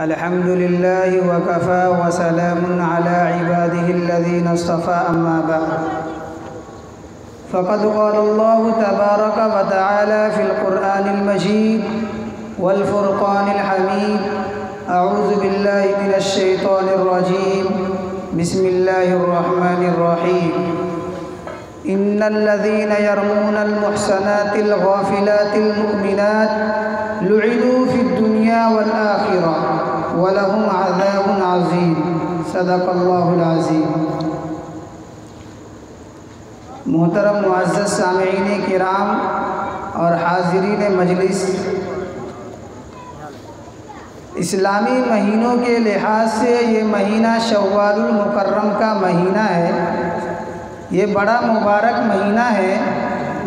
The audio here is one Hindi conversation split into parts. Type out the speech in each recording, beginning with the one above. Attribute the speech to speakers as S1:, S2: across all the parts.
S1: अल्हम्दुलिल्लाहि वकफ़ा व सलामुन अला इबादिहिल्लज़ीना इस्तफ़ा अम्मा बअद फ़क़द क़ालल्लाहु तबारक व तआला फ़िल क़ुरआनिल मजीद वल फ़ुरक़ानिल हमीद अऊज़ु बिल्लाहि मिनश शैतानिर रजीम बिस्मिल्लाहिर रहमानिर रहीम इन्नल्लज़ीना यरमूनल मुहसनातिल गाफ़िलातिल मुमिनात लुइनु फ़िद दुनिया वल आखिरह व लहुम अज़ाबुन अज़ीम। सदक़ल्लाहुल अज़ीम। मोहतरम मुअज़्ज़ज़ सामिईन किराम और हाज़िरीन मजलिस, इस्लामी महीनों के लिहाज से ये महीना शव्वालुल मुकर्रम का महीना है। ये बड़ा मुबारक महीना है,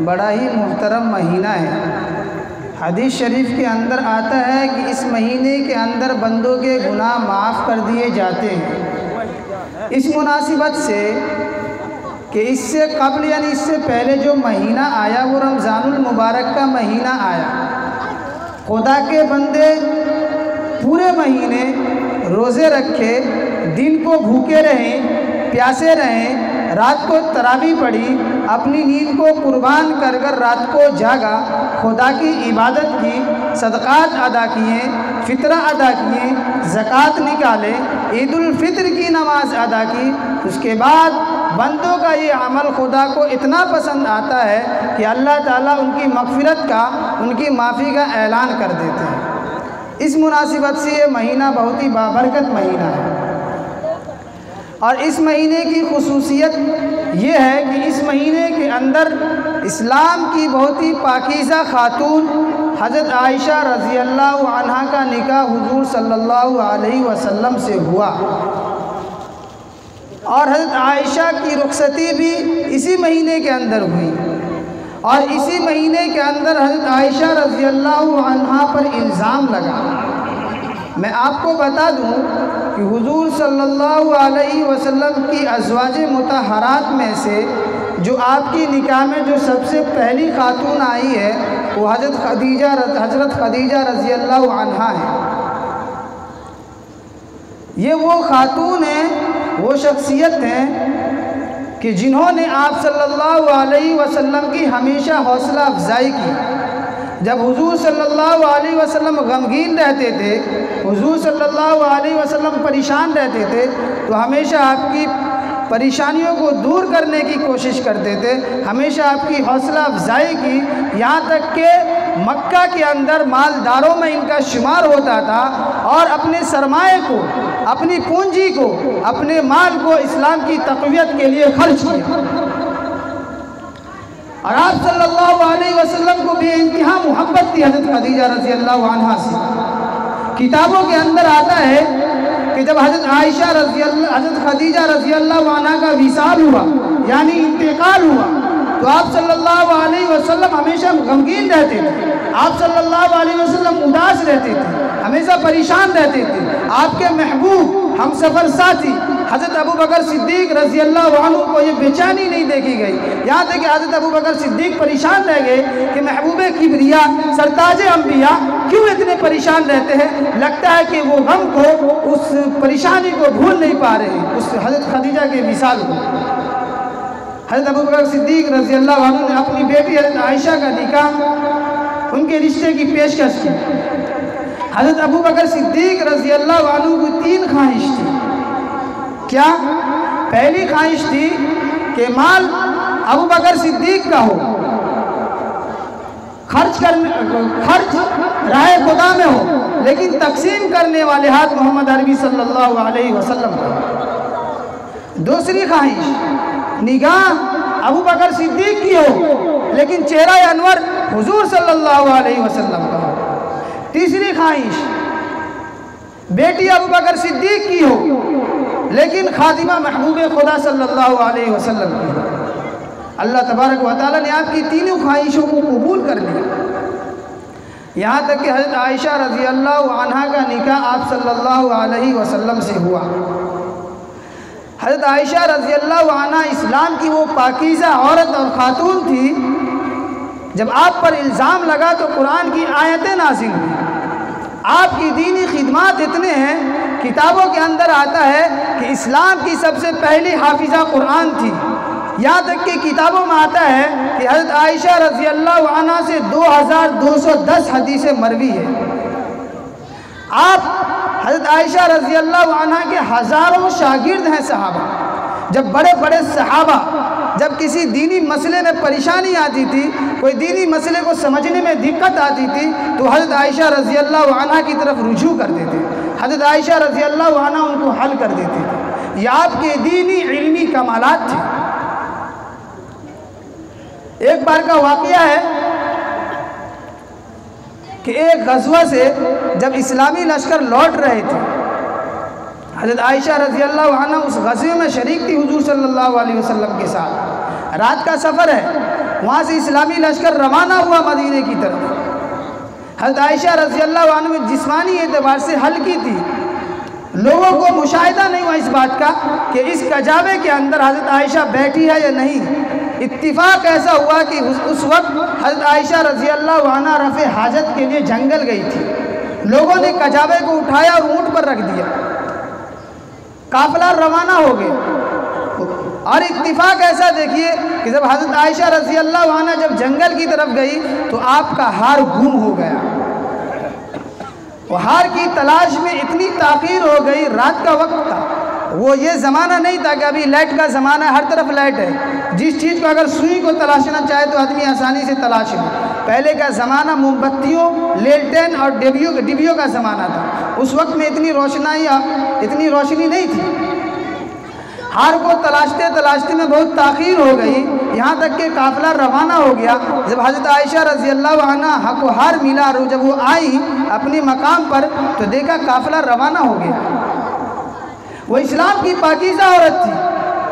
S1: बड़ा ही मुहतरम महीना है। हदीस शरीफ के अंदर आता है कि इस महीने के अंदर बंदों के गुनाह माफ़ कर दिए जाते हैं। इस मुनासिबत से कि इससे कबल यानी इससे पहले जो महीना आया वो रमज़ानुल मुबारक का महीना आया। खुदा के बंदे पूरे महीने रोज़े रखे, दिन को भूखे रहें, प्यासे रहें, रात को तरावी पढ़ी, अपनी नींद को कुर्बान कर कर रात को जागा, खुदा की इबादत की, सदक़ात अदा किए, फ़ितरा अदा किए, ज़कात निकाले, ईदुल फ़ित्र की नमाज़ अदा की। उसके बाद बंदों का ये अमल खुदा को इतना पसंद आता है कि अल्लाह ताला उनकी मग़फ़िरत का, उनकी माफ़ी का ऐलान कर देते हैं। इस मुनासिबत से ये महीना बहुत ही बाबरकत महीना है। और इस महीने की खुसूसियत ये है कि इस महीने के अंदर इस्लाम की बहुत ही पाकीज़ा खातून हज़रत आयशा रज़ी अल्लाह अन्हा का निकाह हुज़ूर सल्लल्लाहु अलैहि वसल्लम से हुआ और हज़रत आयशा की रुख़सती भी इसी महीने के अंदर हुई। और इसी महीने के अंदर हज़रत आयशा रज़ी अल्लाह अन्हा पर इल्ज़ाम लगा। मैं आपको बता दूं कि हुज़ूर सल्लल्लाहु अलैहि वसल्लम की अज़वाजे मुतहरात में से जो आपकी निकाह में जो सबसे पहली खातून आई है वो हज़रत खदीजा रज़ी अल्लाह अन्हा है। ये वो खातून हैं, वो शख्सियत हैं कि जिन्होंने आप सल्लल्लाहु अलैहि वसल्लम की हमेशा हौसला अफजाई की। जब हुज़ूर सल्लल्लाहु अलैहि वसल्लम गमगीन रहते थे, हुज़ूर सल्लल्लाहु अलैहि वसल्लम परेशान रहते थे, तो हमेशा आपकी परेशानियों को दूर करने की कोशिश करते थे, हमेशा आपकी हौसला अफजाई की। यहाँ तक कि मक्का के अंदर मालदारों में इनका शुमार होता था और अपने सरमाए को, अपनी पूंजी को, अपने माल को इस्लाम की तक़वियत के लिए खर्च किया। और आप सल्लल्लाहु अलैहि वसल्लम को बेइंतहा मोहब्बत थी हज़रत खदीजा रज़ी अल्लाह अन्हा से। किताबों के अंदर आता है कि जब हज़रत खदीजा रज़ी अल्लाह अन्हा का विसाल हुआ यानी इंतकाल हुआ तो आप सल्लल्लाहु अलैहि वसल्लम हमेशा गमगीन रहते थे, आप सल्लल्लाहु अलैहि वसल्लम उदास रहते थे, हमेशा परेशान रहते थे। आपके महबूब हम सफ़र साथी हज़रत अबू बकर सिद्दीक़ रज़ी अल्लाह अन्हु को ये बेचैनी नहीं देखी गई। यहाँ तक कि हज़रत अबू बकर सिद्दीक़ परेशान रह गए कि महबूब किबरिया सरताज अम्बिया क्यों इतने परेशान रहते हैं। लगता है कि वो गम को, उस परेशानी को भूल नहीं पा रहे हैं, उस हज़रत खदीजा के विसाल को। हज़रत अबू बकर सिद्दीक़ रज़ी अल्लाह अन्हु ने अपनी बेटी हज़रत आयशा का निकाह, उनके रिश्ते की पेशकश की। हज़रत अबू बकर सिद्दीक़ रज़ी अल्लाह अन्हु की 3 ख्वाहिश थी। क्या? पहली ख्वाहिश थी कि माल अबू बकर सिद्दीक़ का हो, खर्च राह खुदा में हो, लेकिन तकसीम करने वाले हाथ मोहम्मद अरबी सल्लल्लाहु अलैहि वसल्लम का। दूसरी ख्वाहिश, निगाह अबू बकर सिद्दीक़ की हो, लेकिन चेहरा अनवर हुजूर सल्लल्लाहु अलैहि वसल्लम का हो। तीसरी ख्वाहिश, बेटी अबू बकर सिद्दीक़ की हो, लेकिन खातिमा महबूब खुदा सल्लल्लाहु अलैहि वसल्लम की। अल्लाह तबारक व तआला ने आपकी तीनों ख्वाहिशों को कबूल कर लिया। यहाँ तक कि हज़रत आयशा रज़ी अल्लाह अन्हा का निकाह आप सल्लल्लाहु अलैहि वसल्लम से हुआ। हज़रत आयशा रज़ी अल्लाह अन्हा इस्लाम की वो पाकीज़ा औरत और ख़ातून थी। जब आप पर इल्ज़ाम लगा तो कुरान की आयतें नाज़िल हुई। आपकी दीनी खिदमत इतने हैं, किताबों के अंदर आता है कि इस्लाम की सबसे पहली हाफिज़ा कुरान थी। यहाँ तक कि किताबों में आता है कि हज़रत आयशा रज़ी अल्लाह अन्हा से 2210 हदीसें मरवी है। आप हज़रत आयशा रज़ी अल्लाह अन्हा के हज़ारों शागिर्द हैं सहाबा। जब बड़े बड़े सहाबा जब किसी दीनी मसले में परेशानी आती थी, कोई दीनी मसले को समझने में दिक्कत आती थी, तो हज़रत आयशा रज़ी अल्लाह अन्हा की तरफ रुजू करते थे। हज़रत आयशा रज़ी अल्लाह अन्हा उनको हल कर देते थे। ये आपके दीनी इल्मी कमालात थे। एक बार का वाक़या है कि एक गज़वा से जब इस्लामी लश्कर लौट रहे थे, हज़रत आयशा रज़ी अल्लाह अन्हा उस गज़वे में शरीक थी हुज़ूर सल्लल्लाहु अलैहि वसल्लम के साथ। रात का सफ़र है, वहाँ से इस्लामी लश्कर रवाना हुआ मदीने की तरफ। हज़रत आयशा रज़ी अल्लाह अन्हा में जिस्मानी एतबार से हल्की थी। लोगों को मुशाहिदा नहीं हुआ इस बात का कि इस कजाबे के अंदर हज़रत आयशा बैठी है या नहीं। इत्तिफाक ऐसा हुआ कि उस वक्त हज़रत आयशा रज़ी अल्लाह अन्हा रफ़े हाजत के लिए जंगल गई थी। लोगों ने कजाबे को उठाया और ऊँट पर रख दिया। काफ़िला रवाना हो गए। और इत्तिफाक ऐसा देखिए कि जब हज़रत आयशा रज़ी अल्लाह अन्हा जब जंगल की तरफ गई तो आपका हार गुम हो गया। वो हार की तलाश में इतनी ताख़ीर हो गई, रात का वक्त था, वो ये ज़माना नहीं था कि अभी लाइट का ज़माना है, हर तरफ लाइट है। जिस चीज़ को अगर सुई को तलाशना चाहे तो आदमी आसानी से तलाश ले। पहले का ज़माना मोमबत्तियों, लेलटेन और डिबियों का ज़माना था। उस वक्त में इतनी रोशनी नहीं थी। हार को तलाशते तलाशते में बहुत ताख़ीर हो गई, यहाँ तक कि काफ़िला रवाना हो गया। जब हज़रत आयशा रज़ी अल्लाह अन्हा को हार मिला और जब वो आई अपने मकाम पर तो देखा काफ़िला रवाना हो गया। वो इस्लाम की पाकीज़ा औरत थी,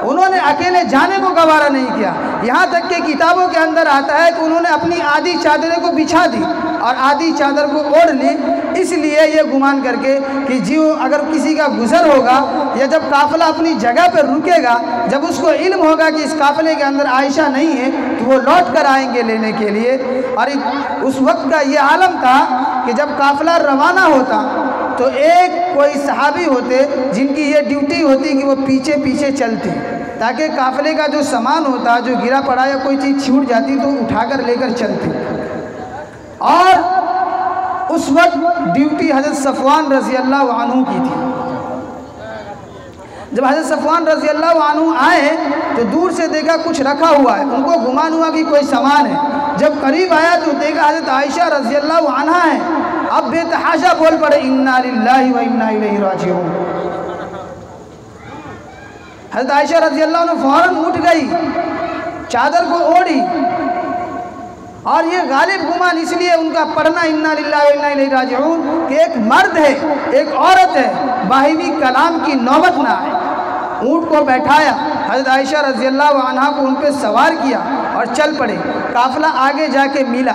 S1: उन्होंने अकेले जाने को गवारा नहीं किया। यहाँ तक कि किताबों के अंदर आता है कि उन्होंने अपनी आधी चादरें को बिछा दी और आधी चादर को ओढ़ ली, इसलिए ये गुमान करके कि जीव अगर किसी का गुज़र होगा या जब काफ़िला अपनी जगह पर रुकेगा, जब उसको इल्म होगा कि इस काफ़िले के अंदर आयशा नहीं है तो वो लौट कर आएंगे लेने के लिए। और उस वक्त का ये आलम था कि जब काफ़िला रवाना होता तो एक कोई सहाबी होते जिनकी ये ड्यूटी होती कि वो पीछे पीछे चलते ताकि काफ़िले का जो सामान होता, जो गिरा पड़ा या कोई चीज़ छूट जाती तो उठाकर लेकर चलते। और उस वक्त ड्यूटी हज़रत सफ़वान रज़ी अल्लाह अन्हु की थी। जब हज़रत सफ़वान रज़ी अल्लाह अन्हु आए तो दूर से देखा कुछ रखा हुआ है, उनको गुमान हुआ कि कोई सामान है। जब करीब आया तो देखा हज़रत आयशा रज़ी अल्लाह अन्हा है। अब बेतहाशा बोल पड़े, इन्ना लिल्लाहि व इन्ना इलैहि राजिऊन। हज़रत आयशा रज़ी अल्लाह अन्हा फ़ौरन उठ गई, चादर को ओढ़ी। और ये गालिब गुमान इसलिए उनका पढ़ना इन्ना लिल्लाहि व इन्ना इलैहि राजिऊन कि एक मर्द है, एक औरत है, बाहिमी कलाम की नौबत ना आए। ऊँट को बैठाया, हज़रत आयशा रज़ी अल्लाह अन्हा को उन पर सवार किया और चल पड़े। काफ़िला आगे जाके मिला।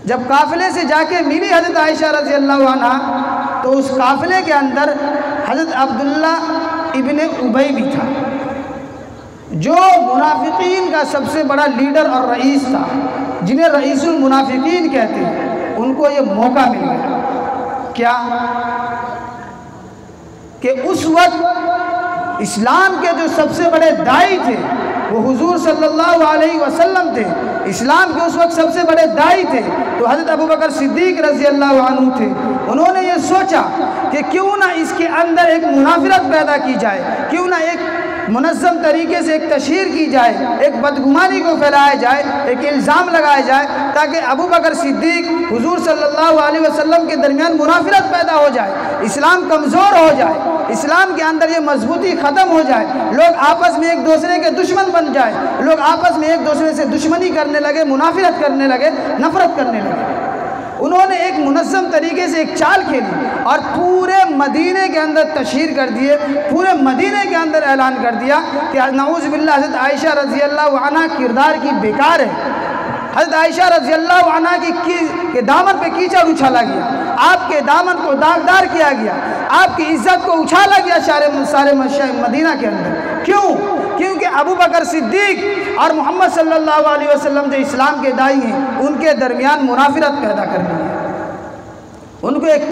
S1: जब काफ़िले से जाके मिली हज़रत आयशा रज़ी अल्लाह अन्हा तो उस काफ़िले के अंदर हज़रत अब्दुल्ला इब्ने उबई भी था, जो मुनाफिकीन का सबसे बड़ा लीडर और रईस था, जिन्हें रईसुल मुनाफिकीन कहते हैं। उनको ये मौका मिल गया क्या कि उस वक्त इस्लाम के जो सबसे बड़े दाई थे वो हुजूर सल्लल्लाहु अलैहि वसल्लम थे। इस्लाम के उस वक्त सबसे बड़े दाई थे तो हज़रत अबू बकर सिद्दीक़ रज़ी अल्लाह अन्हु थे। उन्होंने ये सोचा कि क्यों ना इसके अंदर एक मुनाफिरत पैदा की जाए, क्यों ना एक मुनज़्ज़म तरीके से एक तशहीर की जाए, एक बदगुमानी को फैलाया जाए, एक इल्ज़ाम लगाया जाए, ताकि अबू बकर सिद्दीक़ हुजूर सल्लल्लाहु अलैहि वसल्लम के दरमियान मुनाफिरत पैदा हो जाए, इस्लाम कमज़ोर हो जाए, इस्लाम के अंदर ये मजबूती ख़त्म हो जाए, लोग आपस में एक दूसरे के दुश्मन बन जाए, लोग आपस में एक दूसरे से दुश्मनी करने लगे, मुनाफिरत करने लगे, नफ़रत करने लगे। उन्होंने एक मुनज़्ज़म तरीके से एक चाल खेली और पूरे मदीने के अंदर तशहीर कर दिए, पूरे मदीने के अंदर ऐलान कर दिया कि नऊज़ बिल्लाह हज़रत आयशा रज़ी अल्लाह अन्हा किरदार की बेकार है। हज़रत आयशा रज़ी अल्लाह अन्हा के दामन पे कीचड़ उछाला गया, आपके दामन को दागदार किया गया, आपकी इज़्ज़त को उछाला गया सारे मदीना के अंदर। क्यों? क्योंकि अबू बकर सिद्दीक़ और मोहम्मद सल्लल्लाहु अलैहि वसल्लम जो इस्लाम के दाई हैं, उनके दरमियान मुनाफिरत पैदा करनी है। उनको एक